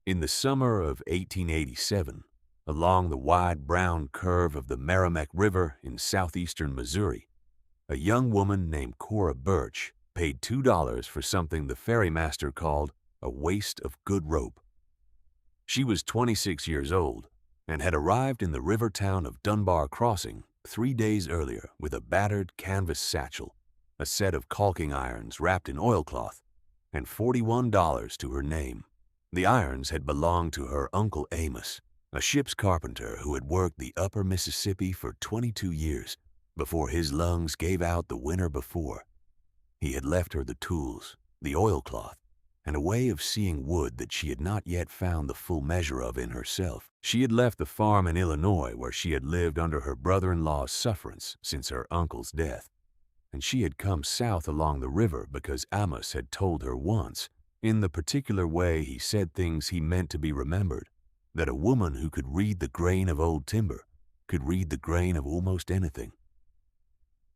In the summer of 1887, along the wide brown curve of the Merrimack River in southeastern Missouri, a young woman named Cora Birch paid $2 for something the ferrymaster called a waste of good rope. She was 26 years old and had arrived in the river town of Dunbar Crossing 3 days earlier with a battered canvas satchel, a set of caulking irons wrapped in oilcloth, and $41 to her name. The irons had belonged to her Uncle Amos, a ship's carpenter who had worked the upper Mississippi for 22 years before his lungs gave out the winter before. He had left her the tools, the oilcloth, and a way of seeing wood that she had not yet found the full measure of in herself. She had left the farm in Illinois where she had lived under her brother-in-law's sufferance since her uncle's death, and she had come south along the river because Amos had told her once, in the particular way he said things he meant to be remembered, that a woman who could read the grain of old timber could read the grain of almost anything.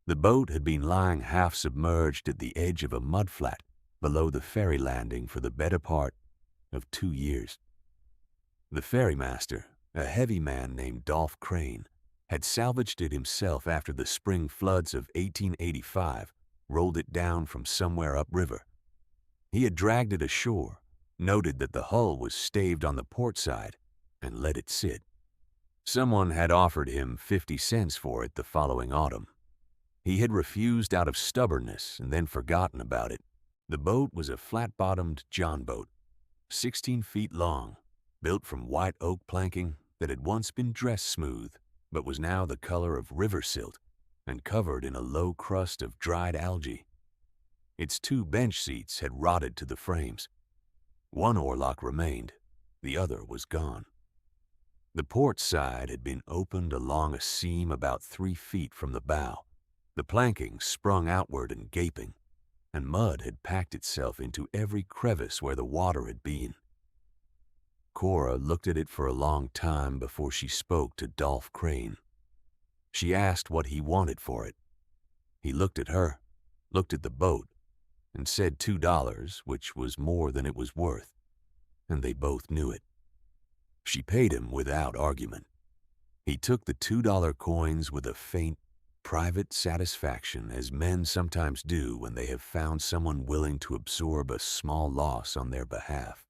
The boat had been lying half submerged at the edge of a mudflat below the ferry landing for the better part of 2 years. The ferrymaster, a heavy man named Dolph Crane, had salvaged it himself after the spring floods of 1885 rolled it down from somewhere upriver. He had dragged it ashore, noted that the hull was staved on the port side, and let it sit. Someone had offered him 50 cents for it the following autumn. He had refused out of stubbornness and then forgotten about it. The boat was a flat-bottomed John boat, 16 feet long, built from white oak planking that had once been dress smooth, but was now the color of river silt and covered in a low crust of dried algae. Its 2 bench seats had rotted to the frames. One oarlock remained, the other was gone. The port side had been opened along a seam about 3 feet from the bow. The planking sprung outward and gaping, and mud had packed itself into every crevice where the water had been. Cora looked at it for a long time before she spoke to Dolph Crane. She asked what he wanted for it. He looked at her, looked at the boat, and said $2, which was more than it was worth, and they both knew it. She paid him without argument. He took the $2 coins with a faint, private satisfaction, as men sometimes do when they have found someone willing to absorb a small loss on their behalf.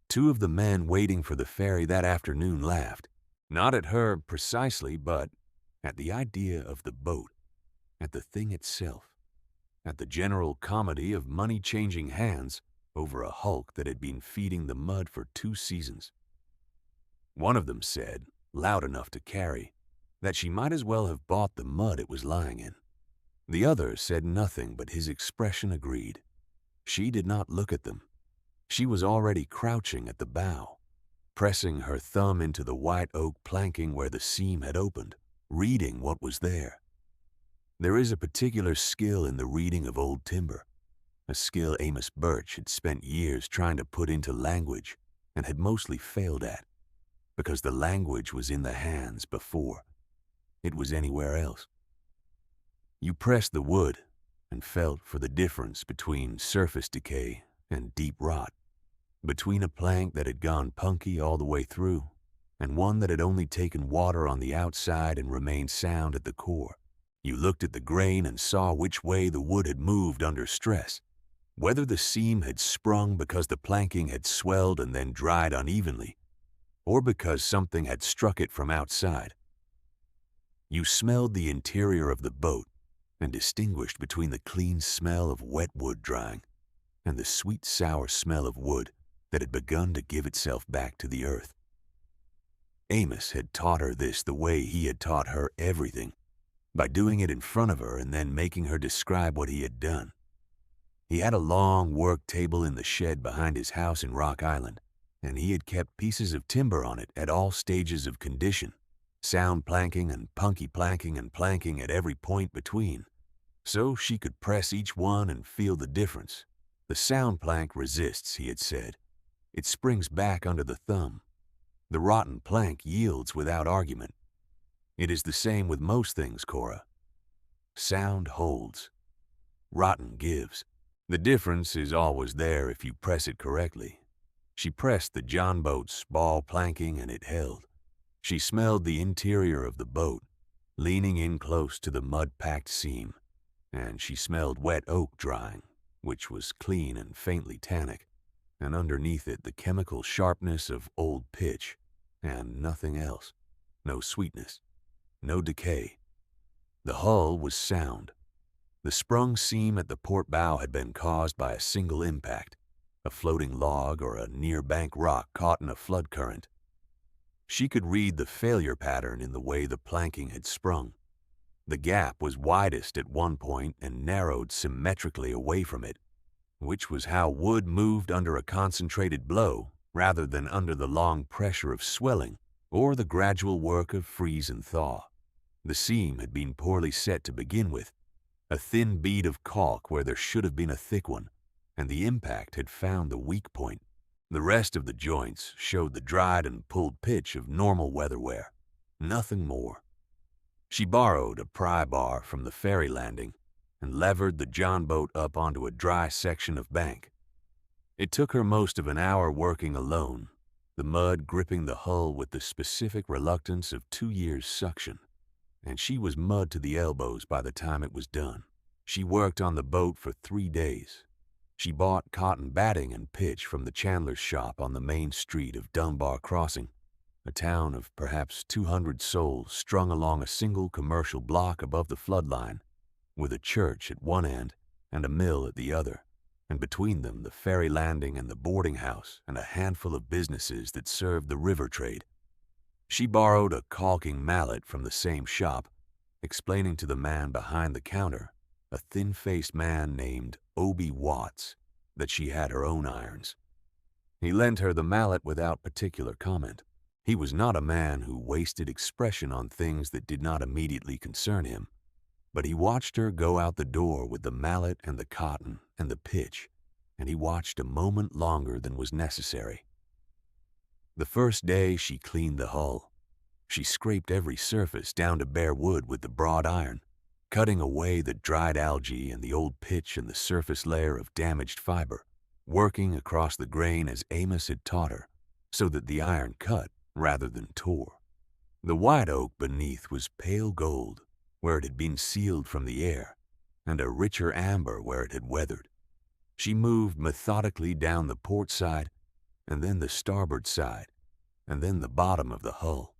2 of the men waiting for the ferry that afternoon laughed, not at her precisely, but at the idea of the boat, at the thing itself, at the general comedy of money-changing hands over a hulk that had been feeding the mud for 2 seasons. One of them said, loud enough to carry, that she might as well have bought the mud it was lying in. The other said nothing, but his expression agreed. She did not look at them. She was already crouching at the bow, pressing her thumb into the white oak planking where the seam had opened, reading what was there. There is a particular skill in the reading of old timber, a skill Amos Birch had spent years trying to put into language and had mostly failed at, because the language was in the hands before it was anywhere else. You pressed the wood and felt for the difference between surface decay and deep rot, between a plank that had gone punky all the way through and one that had only taken water on the outside and remained sound at the core. You looked at the grain and saw which way the wood had moved under stress, whether the seam had sprung because the planking had swelled and then dried unevenly, or because something had struck it from outside. You smelled the interior of the boat and distinguished between the clean smell of wet wood drying and the sweet sour smell of wood that had begun to give itself back to the earth. Amos had taught her this the way he had taught her everything, by doing it in front of her and then making her describe what he had done. He had a long work table in the shed behind his house in Rock Island, and he had kept pieces of timber on it at all stages of condition, sound planking and punky planking and planking at every point between, so she could press each one and feel the difference. The sound plank resists, he had said. It springs back under the thumb. The rotten plank yields without argument. It is the same with most things, Cora. Sound holds. Rotten gives. The difference is always there if you press it correctly. She pressed the John boat's ball planking and it held. She smelled the interior of the boat, leaning in close to the mud-packed seam, and she smelled wet oak drying, which was clean and faintly tannic, and underneath it the chemical sharpness of old pitch, and nothing else. No sweetness, no decay. The hull was sound. The sprung seam at the port bow had been caused by a single impact, a floating log or a near-bank rock caught in a flood current. She could read the failure pattern in the way the planking had sprung. The gap was widest at one point and narrowed symmetrically away from it, which was how wood moved under a concentrated blow rather than under the long pressure of swelling or the gradual work of freeze and thaw. The seam had been poorly set to begin with, a thin bead of caulk where there should have been a thick one, and the impact had found the weak point. The rest of the joints showed the dried and pulled pitch of normal weatherware, nothing more. She borrowed a pry bar from the ferry landing and levered the John boat up onto a dry section of bank. It took her most of an hour working alone, the mud gripping the hull with the specific reluctance of 2 years' suction, and she was mud to the elbows by the time it was done. She worked on the boat for 3 days. She bought cotton batting and pitch from the chandler's shop on the main street of Dunbar Crossing, a town of perhaps 200 souls strung along a single commercial block above the flood line, with a church at one end and a mill at the other, and between them the ferry landing and the boarding house and a handful of businesses that served the river trade. She borrowed a caulking mallet from the same shop, explaining to the man behind the counter, a thin-faced man named Obie Watts, that she had her own irons. He lent her the mallet without particular comment. He was not a man who wasted expression on things that did not immediately concern him, but he watched her go out the door with the mallet and the cotton and the pitch, and he watched a moment longer than was necessary. The first day she cleaned the hull. She scraped every surface down to bare wood with the broad iron, cutting away the dried algae and the old pitch and the surface layer of damaged fiber, working across the grain as Amos had taught her, so that the iron cut rather than tore. The white oak beneath was pale gold, where it had been sealed from the air, and a richer amber where it had weathered. She moved methodically down the port side, and then the starboard side, and then the bottom of the hull,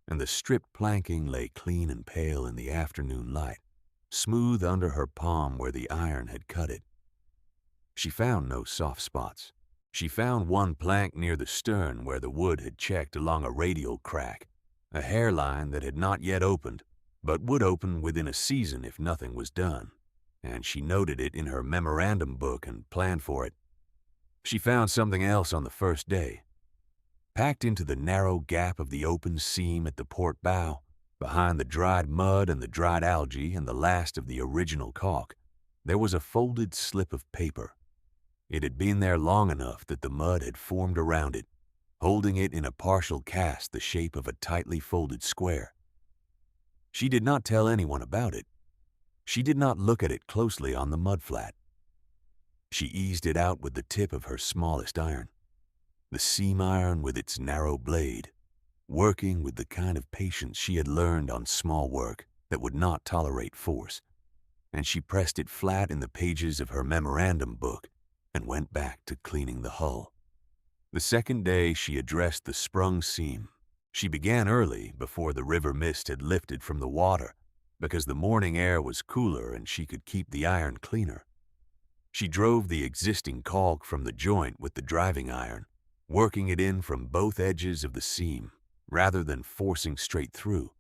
and the stripped planking lay clean and pale in the afternoon light, smooth under her palm where the iron had cut it. She found no soft spots. She found one plank near the stern where the wood had checked along a radial crack, a hairline that had not yet opened, but would open within a season if nothing was done, and she noted it in her memorandum book and planned for it. She found something else on the first day. Packed into the narrow gap of the open seam at the port bow, behind the dried mud and the dried algae and the last of the original caulk, there was a folded slip of paper. It had been there long enough that the mud had formed around it, holding it in a partial cast the shape of a tightly folded square. She did not tell anyone about it. She did not look at it closely on the mudflat. She eased it out with the tip of her smallest iron, the seam iron with its narrow blade, working with the kind of patience she had learned on small work that would not tolerate force, and she pressed it flat in the pages of her memorandum book and went back to cleaning the hull. The second day she addressed the sprung seam. She began early, before the river mist had lifted from the water, because the morning air was cooler and she could keep the iron cleaner. She drove the existing caulk from the joint with the driving iron, working it in from both edges of the seam, rather than forcing straight through,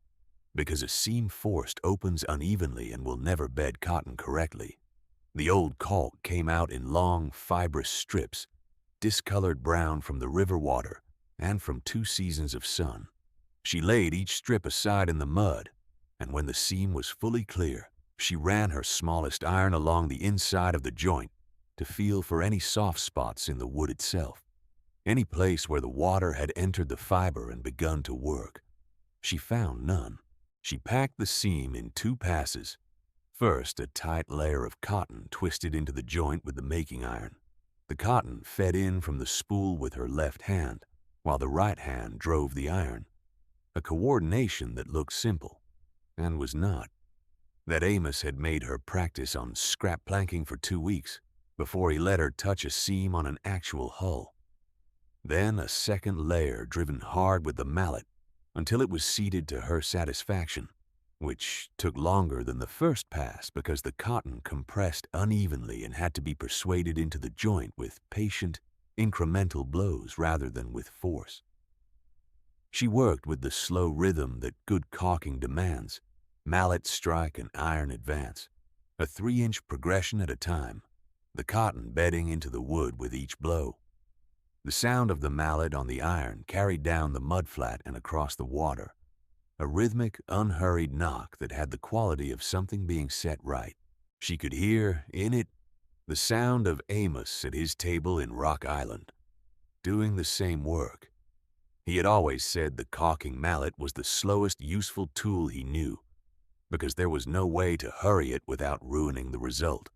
because a seam forced opens unevenly and will never bed cotton correctly. The old caulk came out in long, fibrous strips, discolored brown from the river water and from 2 seasons of sun. She laid each strip aside in the mud, and when the seam was fully clear, she ran her smallest iron along the inside of the joint to feel for any soft spots in the wood itself, any place where the water had entered the fiber and begun to work. She found none. She packed the seam in 2 passes. First, a tight layer of cotton twisted into the joint with the making iron. The cotton fed in from the spool with her left hand, while the right hand drove the iron, a coordination that looked simple, and was not. That Amos had made her practice on scrap planking for 2 weeks before he let her touch a seam on an actual hull. Then a second layer driven hard with the mallet until it was seated to her satisfaction, which took longer than the first pass because the cotton compressed unevenly and had to be persuaded into the joint with patient, incremental blows rather than with force. She worked with the slow rhythm that good caulking demands, mallet strike and iron advance, a 3-inch progression at a time, the cotton bedding into the wood with each blow. The sound of the mallet on the iron carried down the mudflat and across the water, a rhythmic, unhurried knock that had the quality of something being set right. She could hear, in it, the sound of Amos at his table in Rock Island, doing the same work. He had always said the caulking mallet was the slowest useful tool he knew, because there was no way to hurry it without ruining the result.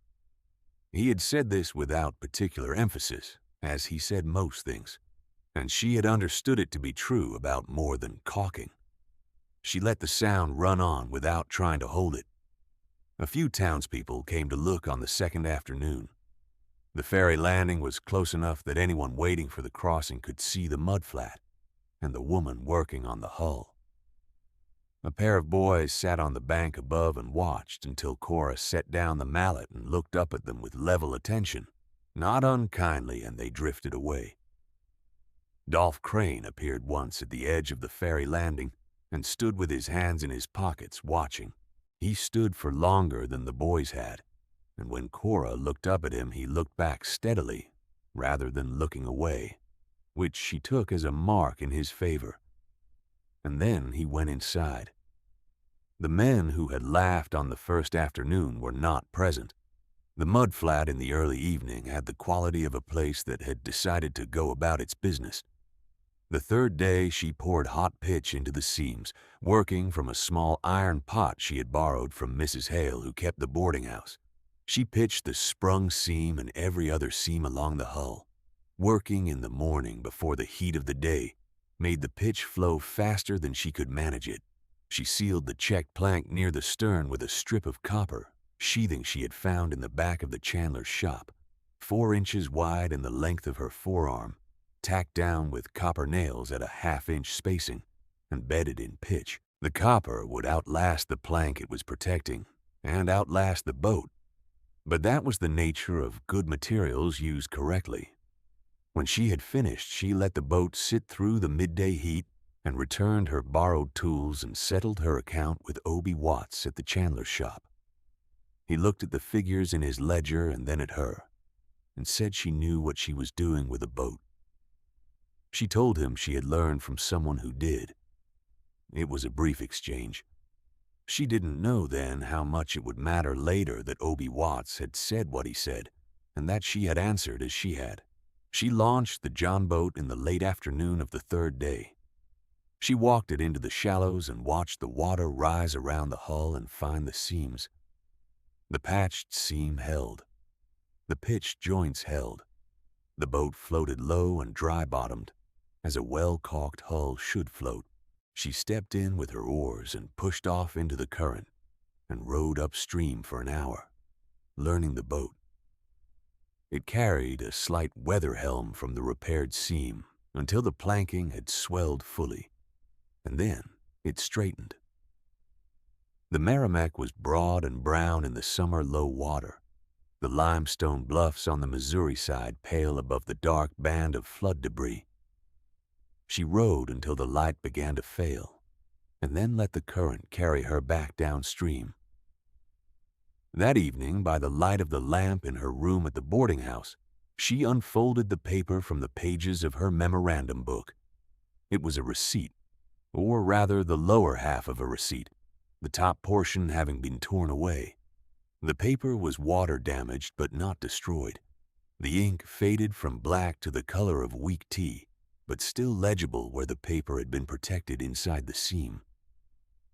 He had said this without particular emphasis, as he said most things, and she had understood it to be true about more than caulking. She let the sound run on without trying to hold it. A few townspeople came to look on the second afternoon. The ferry landing was close enough that anyone waiting for the crossing could see the mudflat and the woman working on the hull. A pair of boys sat on the bank above and watched until Cora set down the mallet and looked up at them with level attention, not unkindly, and they drifted away. Dolph Crane appeared once at the edge of the ferry landing and stood with his hands in his pockets watching. He stood for longer than the boys had, and when Cora looked up at him, he looked back steadily rather than looking away, which she took as a mark in his favor. And then he went inside. The men who had laughed on the first afternoon were not present. The mudflat in the early evening had the quality of a place that had decided to go about its business. The third day she poured hot pitch into the seams, working from a small iron pot she had borrowed from Mrs. Hale, who kept the boarding house. She pitched the sprung seam and every other seam along the hull. Working in the morning before the heat of the day made the pitch flow faster than she could manage it. She sealed the check plank near the stern with a strip of copper sheathing she had found in the back of the chandler's shop, 4 inches wide in the length of her forearm, tacked down with copper nails at a 1/2-inch spacing, and bedded in pitch. The copper would outlast the plank it was protecting and outlast the boat, but that was the nature of good materials used correctly. When she had finished, she let the boat sit through the midday heat and returned her borrowed tools and settled her account with Obie Watts at the chandler's shop. He looked at the figures in his ledger and then at her, and said she knew what she was doing with a boat. She told him she had learned from someone who did. It was a brief exchange. She didn't know then how much it would matter later that Obie Watts had said what he said, and that she had answered as she had. She launched the John boat in the late afternoon of the third day. She walked it into the shallows and watched the water rise around the hull and find the seams. The patched seam held. The pitched joints held. The boat floated low and dry-bottomed, as a well-caulked hull should float. She stepped in with her oars and pushed off into the current and rowed upstream for an hour, learning the boat. It carried a slight weather helm from the repaired seam until the planking had swelled fully, and then it straightened. The Merrimack was broad and brown in the summer low water, the limestone bluffs on the Missouri side pale above the dark band of flood debris. She rowed until the light began to fail, and then let the current carry her back downstream. That evening, by the light of the lamp in her room at the boarding house, she unfolded the paper from the pages of her memorandum book. It was a receipt, or rather the lower half of a receipt, the top portion having been torn away. The paper was water-damaged but not destroyed. The ink faded from black to the color of weak tea, but still legible where the paper had been protected inside the seam.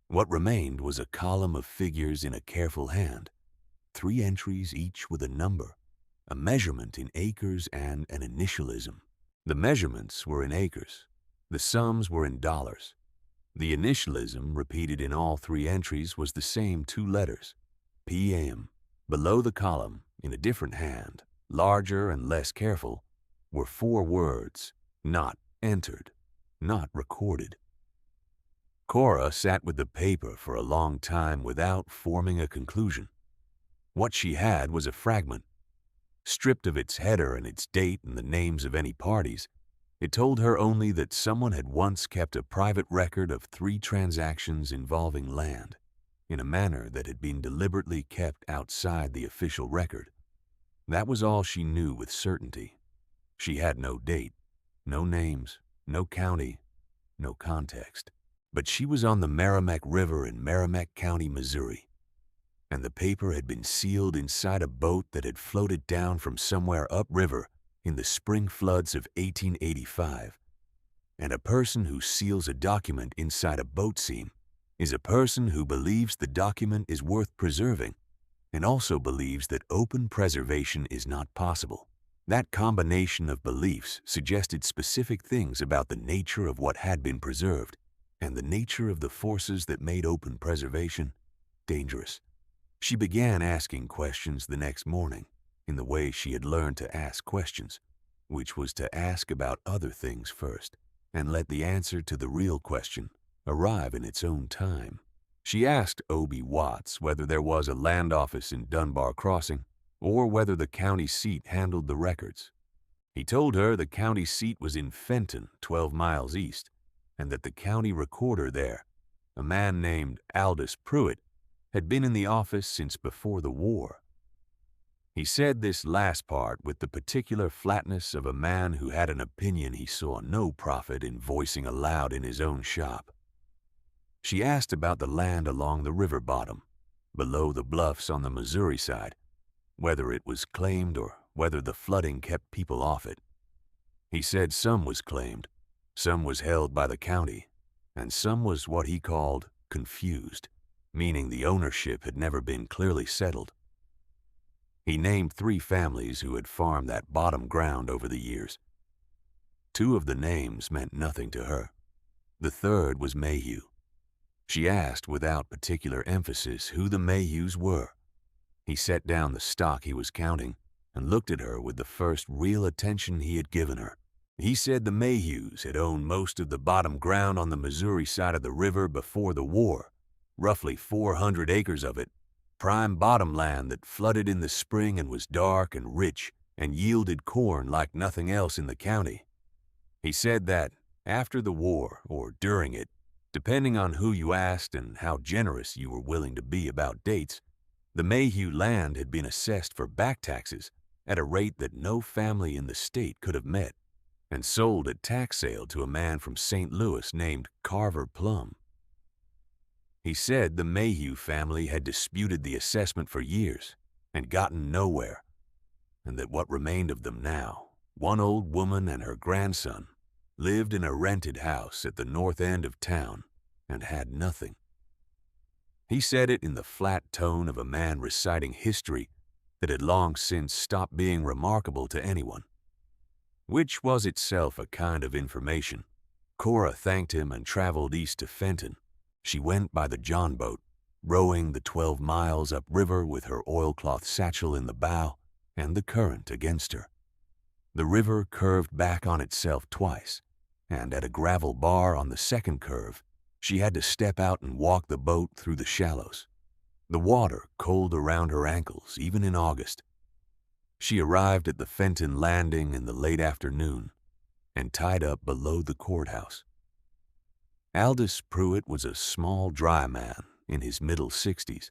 What remained was a column of figures in a careful hand, 3 entries each with a number, a measurement in acres and an initialism. The measurements were in acres. The sums were in dollars. The initialism repeated in all three entries was the same two letters, PM. Below the column, in a different hand, larger and less careful, were four words, not entered, not recorded. Cora sat with the paper for a long time without forming a conclusion. What she had was a fragment. Stripped of its header and its date and the names of any parties, it told her only that someone had once kept a private record of 3 transactions involving land, in a manner that had been deliberately kept outside the official record. That was all she knew with certainty. She had no date, no names, no county, no context. But she was on the Merrimack River in Merrimack County, Missouri, and the paper had been sealed inside a boat that had floated down from somewhere upriver in the spring floods of 1885. And a person who seals a document inside a boat seam is a person who believes the document is worth preserving and also believes that open preservation is not possible. That combination of beliefs suggested specific things about the nature of what had been preserved and the nature of the forces that made open preservation dangerous. She began asking questions the next morning in the way she had learned to ask questions, which was to ask about other things first and let the answer to the real question arrive in its own time. She asked Obie Watts whether there was a land office in Dunbar Crossing or whether the county seat handled the records. He told her the county seat was in Fenton, 12 miles east, and that the county recorder there, a man named Aldous Pruitt, had been in the office since before the war. He said this last part with the particular flatness of a man who had an opinion he saw no profit in voicing aloud in his own shop. She asked about the land along the river bottom, below the bluffs on the Missouri side, whether it was claimed or whether the flooding kept people off it. He said some was claimed, some was held by the county, and some was what he called confused, meaning the ownership had never been clearly settled. He named 3 families who had farmed that bottom ground over the years. 2 of the names meant nothing to her. The third was Mayhew. She asked without particular emphasis who the Mayhews were. He set down the stock he was counting and looked at her with the first real attention he had given her. He said the Mayhews had owned most of the bottom ground on the Missouri side of the river before the war, roughly 400 acres of it, prime bottom land that flooded in the spring and was dark and rich and yielded corn like nothing else in the county. He said that, after the war or during it, depending on who you asked and how generous you were willing to be about dates, the Mayhew land had been assessed for back taxes at a rate that no family in the state could have met, and sold at tax sale to a man from St. Louis named Carver Plum. He said the Mayhew family had disputed the assessment for years and gotten nowhere, and that what remained of them now, one old woman and her grandson, lived in a rented house at the north end of town and had nothing. He said it in the flat tone of a man reciting history that had long since stopped being remarkable to anyone, which was itself a kind of information. Cora thanked him and traveled east to Fenton. She went by the John boat, rowing the 12 miles upriver with her oilcloth satchel in the bow and the current against her. The river curved back on itself twice, and at a gravel bar on the second curve, she had to step out and walk the boat through the shallows, the water cold around her ankles even in August. She arrived at the Fenton landing in the late afternoon and tied up below the courthouse. Aldous Pruitt was a small, dry man in his middle 60s,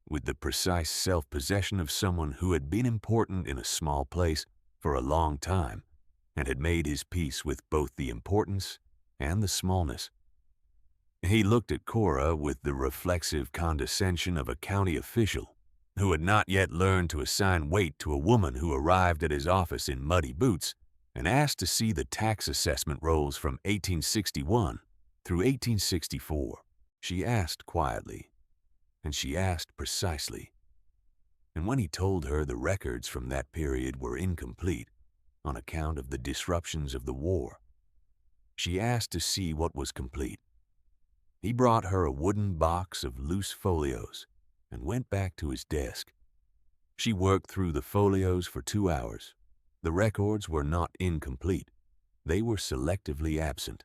with the precise self-possession of someone who had been important in a small place for a long time and had made his peace with both the importance and the smallness. He looked at Cora with the reflexive condescension of a county official who had not yet learned to assign weight to a woman who arrived at his office in muddy boots and asked to see the tax assessment rolls from 1861 through 1864. She asked quietly, and she asked precisely. and when he told her the records from that period were incomplete on account of the disruptions of the war, she asked to see what was complete. He brought her a wooden box of loose folios and went back to his desk. She worked through the folios for 2 hours. The records were not incomplete. They were selectively absent.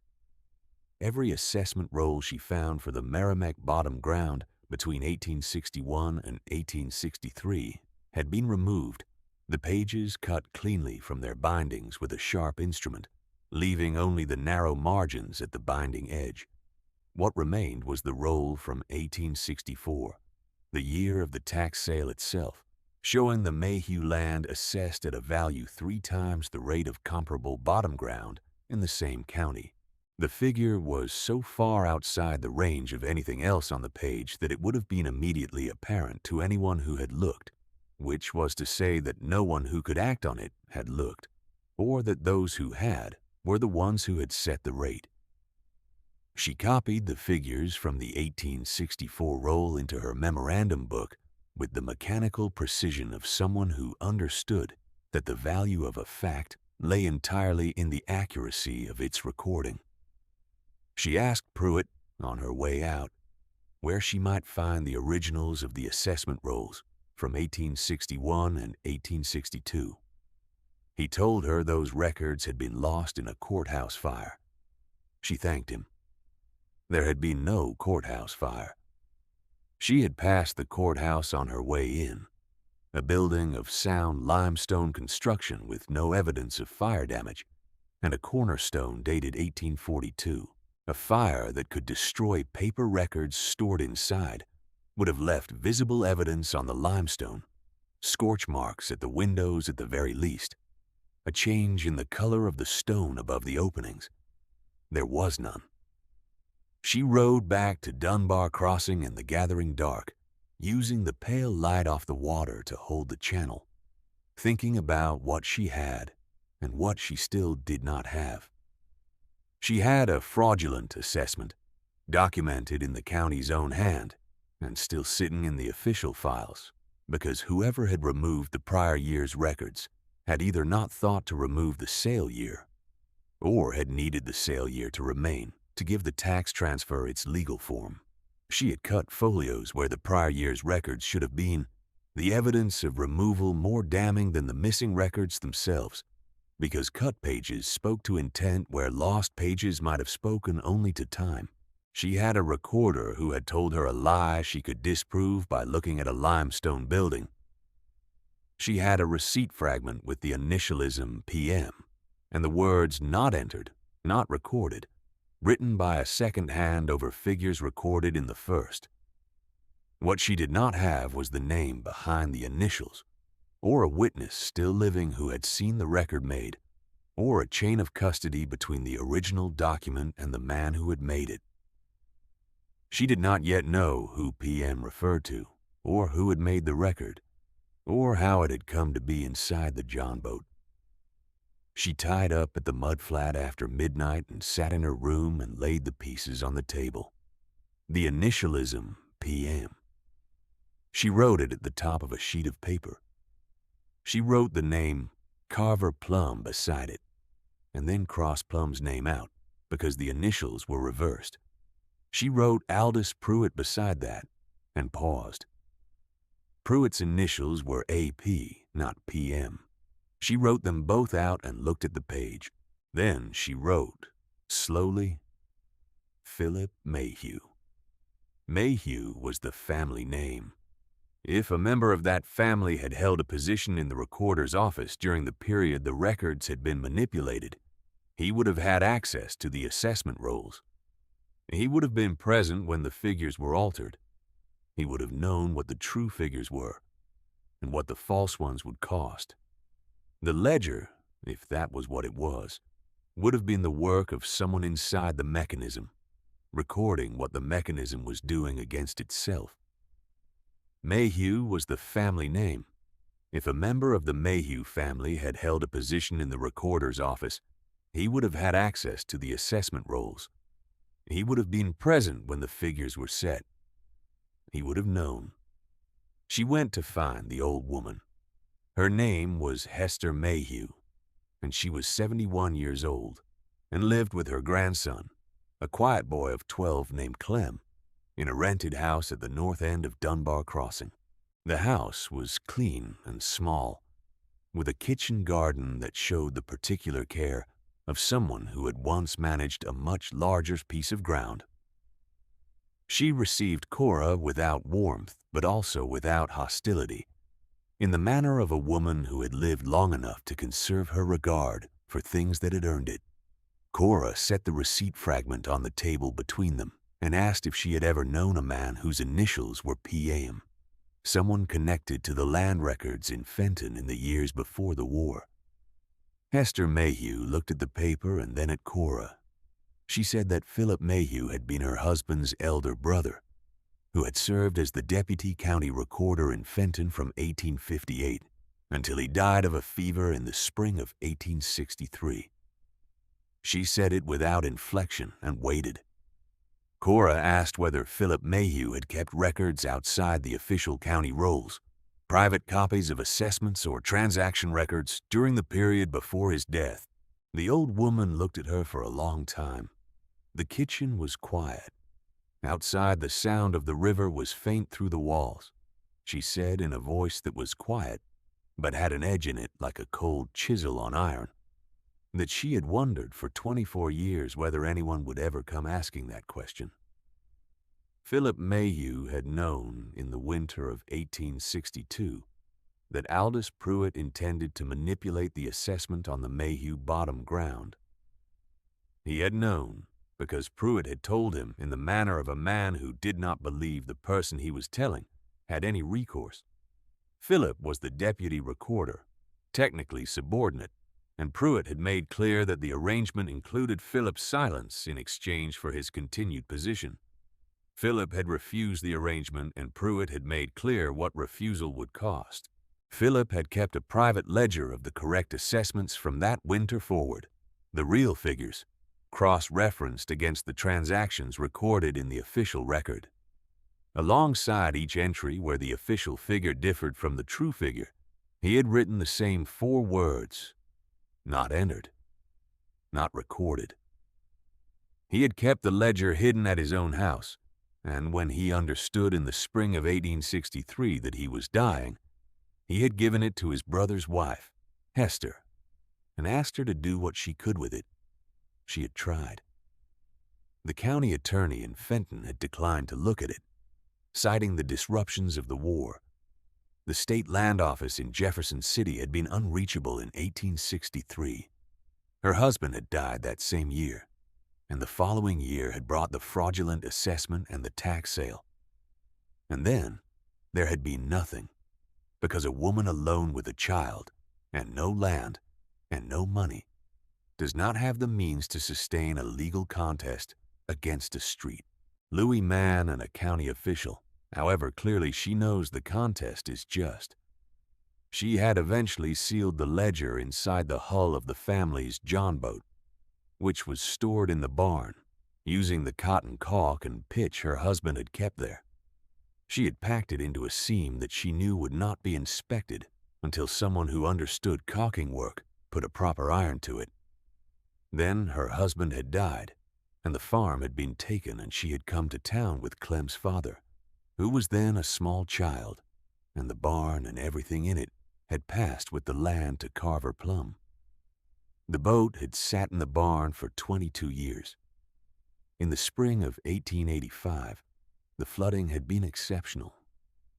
Every assessment roll she found for the Merrimack Bottom ground between 1861 and 1863 had been removed, the pages cut cleanly from their bindings with a sharp instrument, leaving only the narrow margins at the binding edge. What remained was the roll from 1864, the year of the tax sale itself, showing the Mayhew land assessed at a value 3 times the rate of comparable bottom ground in the same county. The figure was so far outside the range of anything else on the page that it would have been immediately apparent to anyone who had looked, which was to say that no one who could act on it had looked, or that those who had were the ones who had set the rate. She copied the figures from the 1864 roll into her memorandum book with the mechanical precision of someone who understood that the value of a fact lay entirely in the accuracy of its recording. She asked Pruitt, on her way out, where she might find the originals of the assessment rolls from 1861 and 1862. He told her those records had been lost in a courthouse fire. She thanked him. There had been no courthouse fire. She had passed the courthouse on her way in, a building of sound limestone construction with no evidence of fire damage, and a cornerstone dated 1842. A fire that could destroy paper records stored inside would have left visible evidence on the limestone, scorch marks at the windows at the very least, a change in the color of the stone above the openings. There was none. She rowed back to Dunbar Crossing in the gathering dark, using the pale light off the water to hold the channel, thinking about what she had and what she still did not have. She had a fraudulent assessment, documented in the county's own hand and still sitting in the official files, because whoever had removed the prior year's records had either not thought to remove the sale year or had needed the sale year to remain to give the tax transfer its legal form. She had cut folios where the prior year's records should have been, the evidence of removal more damning than the missing records themselves, because cut pages spoke to intent where lost pages might have spoken only to time. She had a recorder who had told her a lie she could disprove by looking at a limestone building. She had a receipt fragment with the initialism PM and the words not entered, not recorded, written by a second hand over figures recorded in the first. What she did not have was the name behind the initials, or a witness still living who had seen the record made, or a chain of custody between the original document and the man who had made it. She did not yet know who PM referred to, or who had made the record, or how it had come to be inside the John boat. She tied up at the mudflat after midnight and sat in her room and laid the pieces on the table. The initialism, PM. She wrote it at the top of a sheet of paper. She wrote the name Carver Plum beside it, and then crossed Plum's name out because the initials were reversed. She wrote Aldous Pruitt beside that and paused. Pruitt's initials were AP, not PM. She wrote them both out and looked at the page. Then she wrote, slowly, Philip Mayhew. Mayhew was the family name. If a member of that family had held a position in the recorder's office during the period the records had been manipulated, he would have had access to the assessment rolls. He would have been present when the figures were altered. He would have known what the true figures were and what the false ones would cost. The ledger, if that was what it was, would have been the work of someone inside the mechanism, recording what the mechanism was doing against itself. Mayhew was the family name. If a member of the Mayhew family had held a position in the recorder's office, he would have had access to the assessment rolls. He would have been present when the figures were set. He would have known. She went to find the old woman. Her name was Hester Mayhew, and she was 71 years old and lived with her grandson, a quiet boy of 12 named Clem, in a rented house at the north end of Dunbar Crossing. The house was clean and small, with a kitchen garden that showed the particular care of someone who had once managed a much larger piece of ground. She received Cora without warmth, but also without hostility, in the manner of a woman who had lived long enough to conserve her regard for things that had earned it. Cora set the receipt fragment on the table between them and asked if she had ever known a man whose initials were P.A.M., someone connected to the land records in Fenton in the years before the war. Hester Mayhew looked at the paper and then at Cora. She said that Philip Mayhew had been her husband's elder brother, who had served as the deputy county recorder in Fenton from 1858 until he died of a fever in the spring of 1863. She said it without inflection and waited. Cora asked whether Philip Mayhew had kept records outside the official county rolls, private copies of assessments or transaction records during the period before his death. The old woman looked at her for a long time. The kitchen was quiet. Outside, the sound of the river was faint through the walls. She said in a voice that was quiet, but had an edge in it like a cold chisel on iron, that she had wondered for 24 years whether anyone would ever come asking that question. Philip Mayhew had known in the winter of 1862 that Aldous Pruitt intended to manipulate the assessment on the Mayhew bottom ground. He had known because Pruitt had told him in the manner of a man who did not believe the person he was telling had any recourse. Philip was the deputy recorder, technically subordinate, and Pruitt had made clear that the arrangement included Philip's silence in exchange for his continued position. Philip had refused the arrangement, and Pruitt had made clear what refusal would cost. Philip had kept a private ledger of the correct assessments from that winter forward, the real figures, cross-referenced against the transactions recorded in the official record. Alongside each entry where the official figure differed from the true figure, he had written the same 4 words: not entered, not recorded. He had kept the ledger hidden at his own house, and when he understood in the spring of 1863 that he was dying, he had given it to his brother's wife, Hester, and asked her to do what she could with it. She had tried. The county attorney in Fenton had declined to look at it, citing the disruptions of the war. The state land office in Jefferson City had been unreachable in 1863. Her husband had died that same year, and the following year had brought the fraudulent assessment and the tax sale. And then there had been nothing, because a woman alone with a child, and no land, and no money, does not have the means to sustain a legal contest against a street. Louis Mann, and a county official, however clearly she knows the contest is just. She had eventually sealed the ledger inside the hull of the family's John boat, which was stored in the barn, using the cotton caulk and pitch her husband had kept there. She had packed it into a seam that she knew would not be inspected until someone who understood caulking work put a proper iron to it. Then her husband had died, and the farm had been taken, and she had come to town with Clem's father, who was then a small child, and the barn and everything in it had passed with the land to Carver Plum. The boat had sat in the barn for 22 years. In the spring of 1885, the flooding had been exceptional,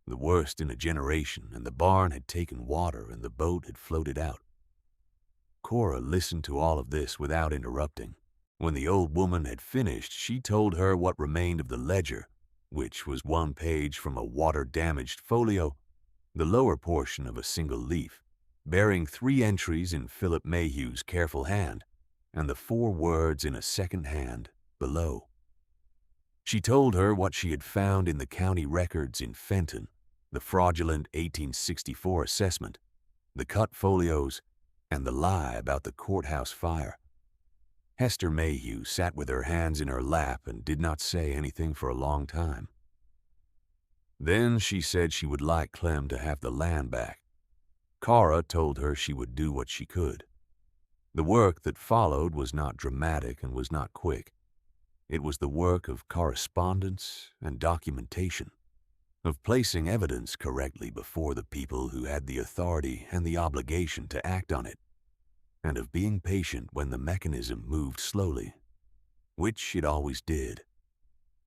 the worst in a generation, and the barn had taken water and the boat had floated out. Cora listened to all of this without interrupting. When the old woman had finished, she told her what remained of the ledger, which was 1 page from a water-damaged folio, the lower portion of a single leaf, bearing 3 entries in Philip Mayhew's careful hand, and the 4 words in a second hand below. She told her what she had found in the county records in Fenton, the fraudulent 1864 assessment, the cut folios, and the lie about the courthouse fire. Hester Mayhew sat with her hands in her lap and did not say anything for a long time. Then she said she would like Clem to have the land back. Cora told her she would do what she could. The work that followed was not dramatic and was not quick. It was the work of correspondence and documentation, of placing evidence correctly before the people who had the authority and the obligation to act on it, and of being patient when the mechanism moved slowly, which it always did.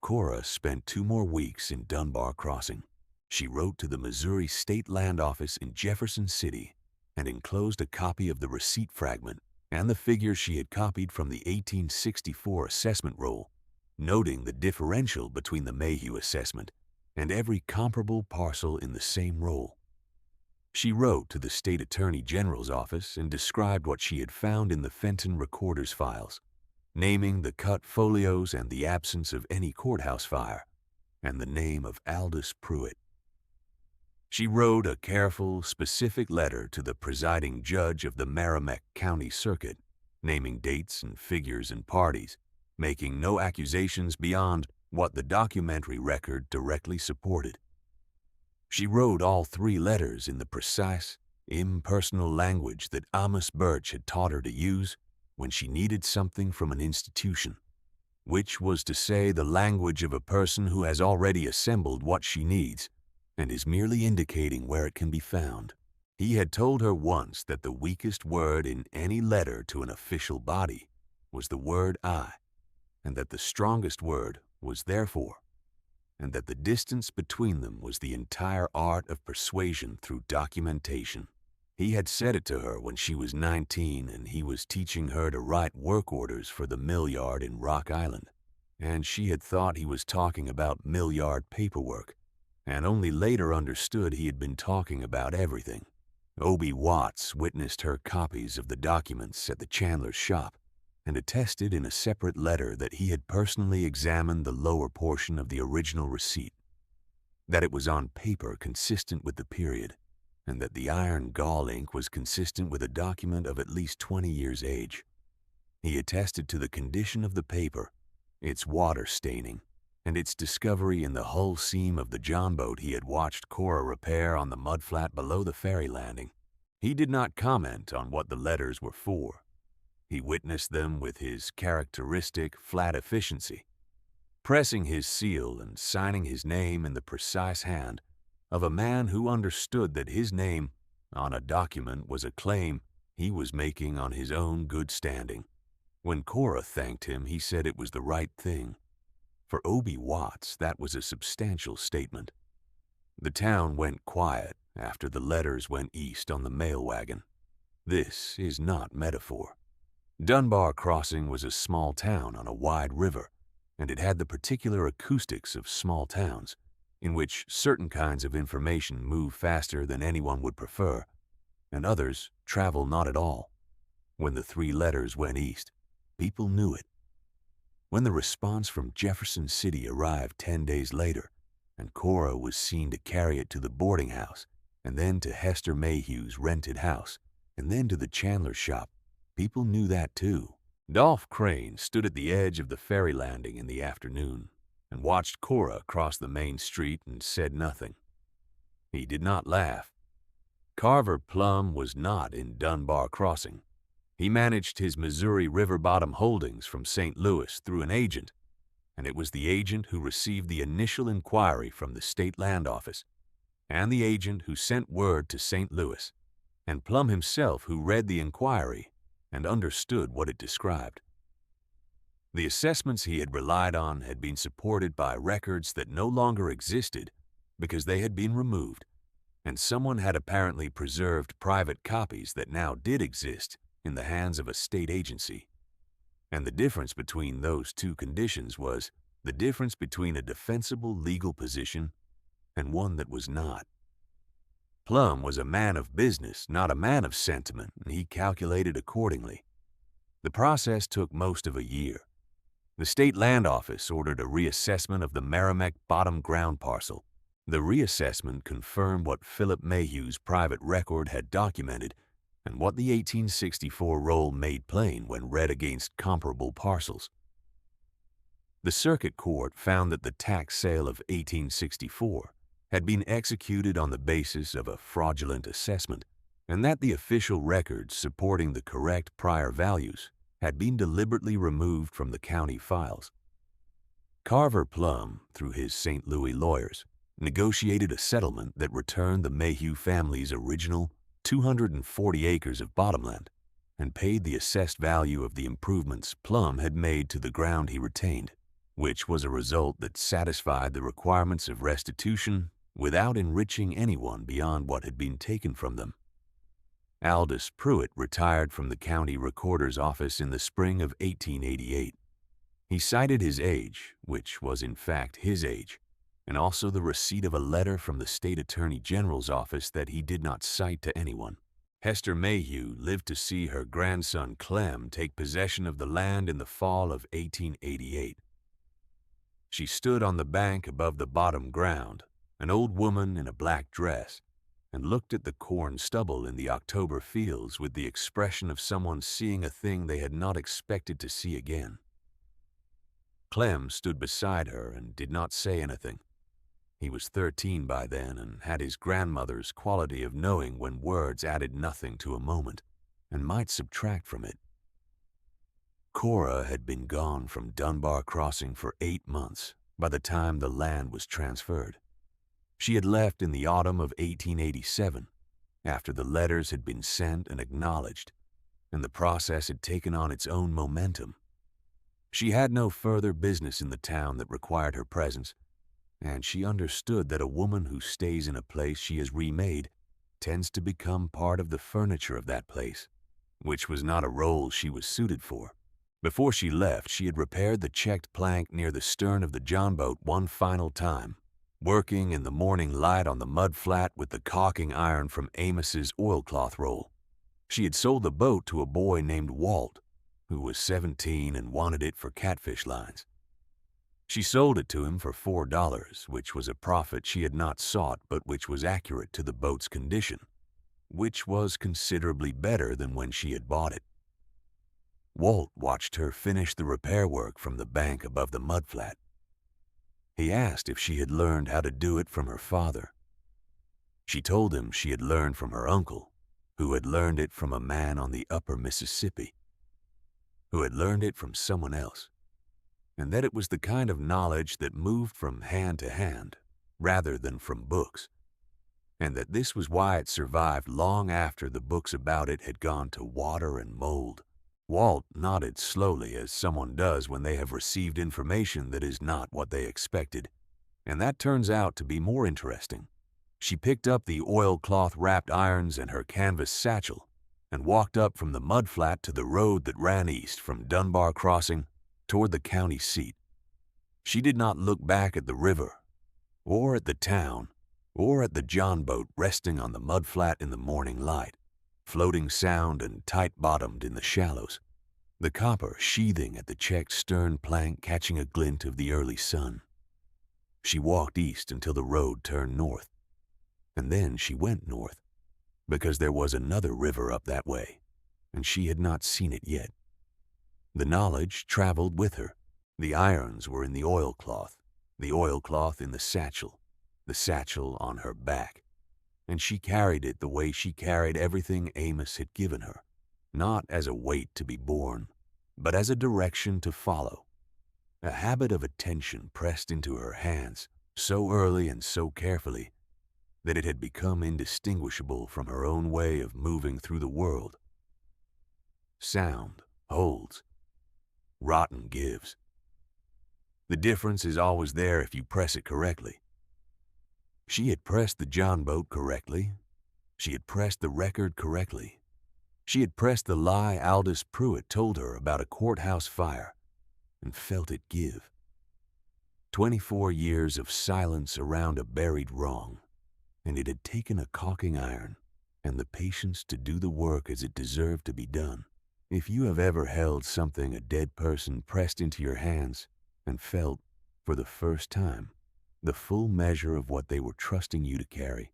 Cora spent 2 more weeks in Dunbar Crossing. She wrote to the Missouri State Land Office in Jefferson City and enclosed a copy of the receipt fragment and the figures she had copied from the 1864 assessment roll, noting the differential between the Mayhew assessment and every comparable parcel in the same roll. She wrote to the State Attorney General's office and described what she had found in the Fenton recorder's files, naming the cut folios and the absence of any courthouse fire, and the name of Aldous Pruitt. She wrote a careful, specific letter to the presiding judge of the Merrimack County Circuit, naming dates and figures and parties, making no accusations beyond what the documentary record directly supported. She wrote all 3 letters in the precise, impersonal language that Amos Birch had taught her to use when she needed something from an institution, which was to say the language of a person who has already assembled what she needs and is merely indicating where it can be found. He had told her once that the weakest word in any letter to an official body was the word I, and that the strongest word was therefore, and that the distance between them was the entire art of persuasion through documentation. He had said it to her when she was 19 and he was teaching her to write work orders for the mill yard in Rock Island, and she had thought he was talking about mill yard paperwork, and only later understood he had been talking about everything. Obie Watts witnessed her copies of the documents at the chandler's shop and attested in a separate letter that he had personally examined the lower portion of the original receipt, that it was on paper consistent with the period, and that the iron gall ink was consistent with a document of at least 20 years' age. He attested to the condition of the paper, its water staining, and its discovery in the hull seam of the John boat he had watched Cora repair on the mudflat below the ferry landing. He did not comment on what the letters were for. He witnessed them with his characteristic flat efficiency, pressing his seal and signing his name in the precise hand of a man who understood that his name on a document was a claim he was making on his own good standing. When Cora thanked him, he said it was the right thing. For Obie Watts, that was a substantial statement. The town went quiet after the letters went east on the mail wagon. This is not metaphor. Dunbar Crossing was a small town on a wide river, and it had the particular acoustics of small towns, in which certain kinds of information move faster than anyone would prefer, and others travel not at all. When the 3 letters went east, people knew it. When the response from Jefferson City arrived 10 days later, and Cora was seen to carry it to the boarding house, and then to Hester Mayhew's rented house, and then to the chandler's shop, people knew that too. Dolph Crane stood at the edge of the ferry landing in the afternoon and watched Cora cross the main street and said nothing. He did not laugh. Carver Plum was not in Dunbar Crossing. He managed his Missouri River bottom holdings from St. Louis through an agent, and it was the agent who received the initial inquiry from the State Land Office, and the agent who sent word to St. Louis, and Plum himself who read the inquiry and understood what it described. The assessments he had relied on had been supported by records that no longer existed because they had been removed, and someone had apparently preserved private copies that now did exist in the hands of a state agency. And the difference between those 2 conditions was the difference between a defensible legal position and one that was not. Plum was a man of business, not a man of sentiment, and he calculated accordingly. The process took most of a year. The State Land Office ordered a reassessment of the Merrimack bottom ground parcel. The reassessment confirmed what Philip Mayhew's private record had documented and what the 1864 roll made plain when read against comparable parcels. The circuit court found that the tax sale of 1864 had been executed on the basis of a fraudulent assessment, and that the official records supporting the correct prior values had been deliberately removed from the county files. Carver Plum, through his St. Louis lawyers, negotiated a settlement that returned the Mayhew family's original 240 acres of bottomland and paid the assessed value of the improvements Plum had made to the ground he retained, which was a result that satisfied the requirements of restitution without enriching anyone beyond what had been taken from them. Aldous Pruitt retired from the county recorder's office in the spring of 1888. He cited his age, which was in fact his age, and also the receipt of a letter from the state attorney general's office that he did not cite to anyone. Hester Mayhew lived to see her grandson Clem take possession of the land in the fall of 1888. She stood on the bank above the bottom ground, an old woman in a black dress, and looked at the corn stubble in the October fields with the expression of someone seeing a thing they had not expected to see again. Clem stood beside her and did not say anything. He was 13 by then and had his grandmother's quality of knowing when words added nothing to a moment and might subtract from it. Cora had been gone from Dunbar Crossing for 8 months by the time the land was transferred. She had left in the autumn of 1887, after the letters had been sent and acknowledged, and the process had taken on its own momentum. She had no further business in the town that required her presence, and she understood that a woman who stays in a place she has remade tends to become part of the furniture of that place, which was not a role she was suited for. Before she left, she had repaired the checked plank near the stern of the John boat one final time, working in the morning light on the mud flat with the caulking iron from Amos's oilcloth roll. She had sold the boat to a boy named Walt, who was 17 and wanted it for catfish lines. She sold it to him for $4, which was a profit she had not sought but which was accurate to the boat's condition, which was considerably better than when she had bought it. Walt watched her finish the repair work from the bank above the mudflat. He asked if she had learned how to do it from her father. She told him she had learned from her uncle, who had learned it from a man on the upper Mississippi, who had learned it from someone else, and that it was the kind of knowledge that moved from hand to hand rather than from books, and that this was why it survived long after the books about it had gone to water and mold. Walt nodded slowly, as someone does when they have received information that is not what they expected, and that turns out to be more interesting. She picked up the oilcloth-wrapped irons and her canvas satchel and walked up from the mudflat to the road that ran east from Dunbar Crossing toward the county seat. She did not look back at the river, or at the town, or at the John boat resting on the mudflat in the morning light, floating sound and tight-bottomed in the shallows, the copper sheathing at the checked stern plank catching a glint of the early sun. She walked east until the road turned north, and then she went north, because there was another river up that way, and she had not seen it yet. The knowledge traveled with her. The irons were in the oilcloth in the satchel on her back, and she carried it the way she carried everything Amos had given her, not as a weight to be borne, but as a direction to follow, a habit of attention pressed into her hands so early and so carefully that it had become indistinguishable from her own way of moving through the world. Sound holds, rotten gives. The difference is always there if you press it correctly. She had pressed the John boat correctly. She had pressed the record correctly. She had pressed the lie Aldous Pruitt told her about a courthouse fire and felt it give. 24 years of silence around a buried wrong, and it had taken a caulking iron and the patience to do the work as it deserved to be done. If you have ever held something a dead person pressed into your hands and felt, for the first time, the full measure of what they were trusting you to carry,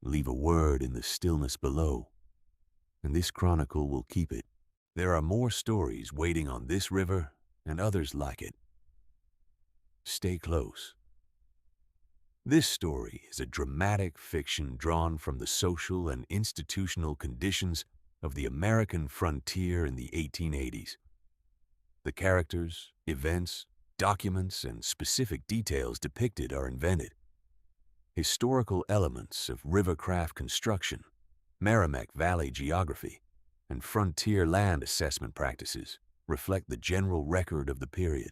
leave a word in the stillness below, and this chronicle will keep it. There are more stories waiting on this river and others like it. Stay close. This story is a dramatic fiction drawn from the social and institutional conditions of the American frontier in the 1880s. The characters, events, documents, and specific details depicted are invented. Historical elements of rivercraft construction, Merrimack Valley geography, and frontier land assessment practices reflect the general record of the period.